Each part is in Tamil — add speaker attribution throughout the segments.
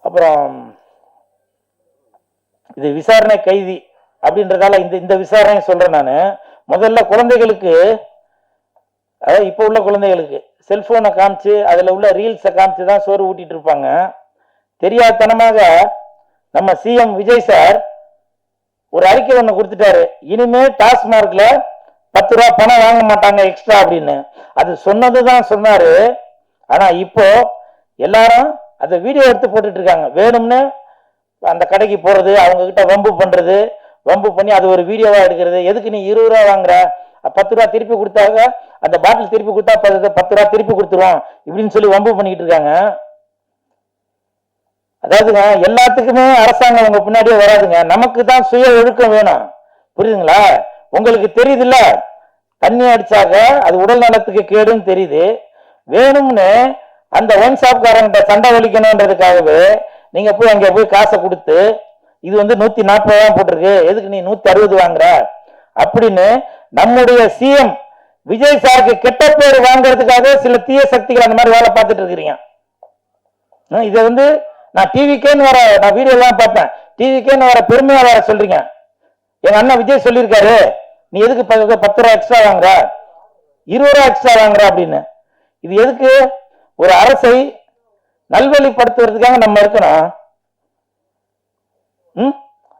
Speaker 1: அப்புறம் இது விசாரணை கைதி அப்படின்றதால இந்த விசாரணை சொல்றேன் நான். முதல்ல குழந்தைகளுக்கு, அதாவது இப்போ உள்ள குழந்தைகளுக்கு செல்போனை காமிச்சு அதில் உள்ள ரீல்ஸை காமிச்சு தான் சோறு ஊட்டிட்டு இருப்பாங்க. தெரியாதனமாக நம்ம சிஎம் விஜய் சார் ஒரு அறிக்கை ஒன்று கொடுத்துட்டாரு. இனிமே டாஸ்மார்க்ல 10 ரூபா பணம் வாங்க மாட்டாங்க எக்ஸ்ட்ரா அப்படின்னு. அது சொன்னதுதான் சொன்னாரு. ஆனா இப்போ எல்லாரும் அந்த வீடியோ எடுத்து போட்டுட்டு இருக்காங்க. வேணும்னு அந்த கடைக்கு போறது, அவங்க கிட்ட வம்பு பண்றது, வம்பு பண்ணி அது ஒரு வீடியோவா எடுக்கிறது. எதுக்கு நீ 20 ரூபா வாங்குற, 10 ரூபா திருப்பி கொடுத்தாங்க, அந்த பாட்டில் திருப்பி கொடுத்தா 10 ரூபா திருப்பி கொடுத்துருவோம் இப்படின்னு சொல்லி வம்பு பண்ணிக்கிட்டு இருக்காங்க. அதாவதுங்க, எல்லாத்துக்குமே அரசாங்கம் உங்க பின்னாடியே வராதுங்க. நமக்கு தான் சுய ஒழுக்கம் வேணும். புரியுதுங்களா? உங்களுக்கு தெரியுது இல்ல, தண்ணி அடிச்சாக்க அது உடல் நலத்துக்கு கேடுன்னு தெரியுது. வேணும்னு அந்த ஒன் ஷாப்காரங்கிட்ட சண்டை வலிக்கணும்ன்றதுக்காகவே நீங்க போய் அங்க போய் காசை கொடுத்து, இது 140 தான் போட்டிருக்கு, எதுக்கு நீ 160 வாங்குற அப்படின்னு நம்முடைய சிஎம் விஜய் சாருக்கு கெட்ட பேர் வாங்குறதுக்காக சில தீய சக்திகள் அந்த மாதிரி வேலை பார்த்துட்டு இருக்கிறீங்க. இதை நான் டிவிக்கேன்னு வர, நான் வீடியோ எல்லாம் பார்த்தேன், டிவிக்கேன்னு வர பெருமையா வேற சொல்றீங்க. எங்க அண்ணன் விஜய் சொல்லியிருக்காரு, நீ எதுக்கு 10 ரூபா எக்ஸ்ட்ரா வாங்குற, 20 ரூபா எக்ஸ்ட்ரா வாங்குற அப்படின்னு. இது எதுக்கு? ஒரு அரசை நல்வழிப்படுத்துறதுக்காக நம்ம இருக்கணும்.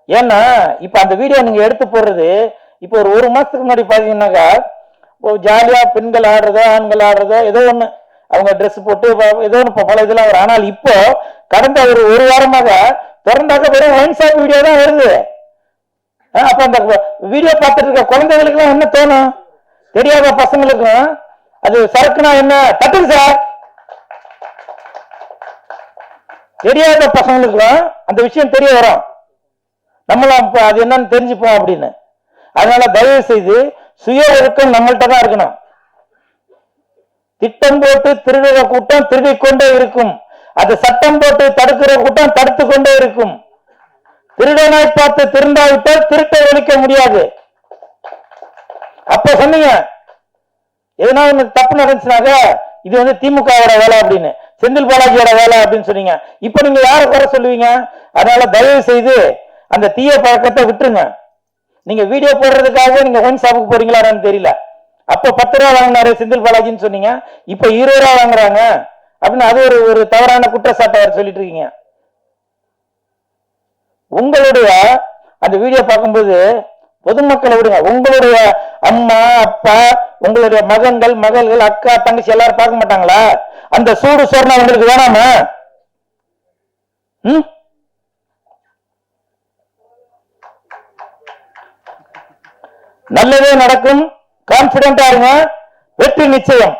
Speaker 1: ஏன்னா இப்ப அந்த வீடியோ நீங்க எடுத்து போடுறது, இப்போ ஒரு மாசத்துக்கு முன்னாடி பாத்தீங்கன்னாக்கா ஜாலியா பெண்கள் ஆடுறதோ ஆண்கள் ஆடுறதோ ஏதோ ஒண்ணு, அவங்க ட்ரெஸ் போட்டு ஏதோ ஒண்ணு பல இதெல்லாம் வரும். ஆனால் இப்போ கடந்த ஒரு வாரமாக திறந்தாக்க வெறும் ஒயின் ஷாப் வீடியோ தான் வருது. அப்ப அந்த வீடியோ பார்த்துட்டு இருக்க குழந்தைகளுக்கு என்ன தோணும்? தெரியாத பசங்களுக்கும் அது சரக்குனா என்ன தட்டுங்க சார், தெரியாத பசங்களுக்கும் அந்த விஷயம் தெரிய வரும். நம்மளும் அது என்னன்னு தெரிஞ்சுப்போம் அப்படின்னு. அதனால தயவு செய்து சுய ஒழுக்கம் நம்மள்கிட்ட தான் இருக்கணும். திட்டம் போட்டு திருடுற கூட்டம் திருடிக் கொண்டே இருக்கும், அது சட்டம் போட்டு தடுக்கிற கூட்டம் தடுத்து கொண்டே இருக்கும். திருடனாய் பார்த்து திருந்தாவிட்டால் திருட்டை ஒழிக்க முடியாது. அப்ப சொன்னீங்க எதனா ஒண்ணு தப்பு நடந்துச்சுனாக்க இது திமுகவோட வேலை அப்படின்னு, செந்தில் பாலாஜியோட வேலை அப்படின்னு சொன்னீங்க. இப்ப நீங்க யாரை குறை சொல்லுவீங்க? அதனால தயவு செய்து அந்த தீய பழக்கத்தை விட்டுருங்க. நீங்க வீடியோ போடுறதுக்காக நீங்க ஒன் ஷாப்புக்கு போறீங்களான்னு தெரியல. அப்ப 10 ரூபா வாங்கினாரு செந்தில் பாலாஜின்னு சொன்னீங்க, இப்ப 20 ரூபா வாங்குறாங்க அப்படின்னு அது ஒரு தவறான குற்றச்சாட்டை சொல்லிட்டு இருக்கீங்க. உங்களுடைய அந்த வீடியோ பார்க்கும்போது பொதுமக்களை விடுங்க, உங்களுடைய அம்மா அப்பா, உங்களுடைய மகன்கள் மகள்கள் அக்கா தங்கச்சி எல்லாரும் பார்க்க மாட்டாங்களா? அந்த சூடு சொர்ணம் உங்களுக்கு வேணாமா? நல்லதே நடக்கும், கான்பிடென்டா இருங்க, வெற்றி நிச்சயம்.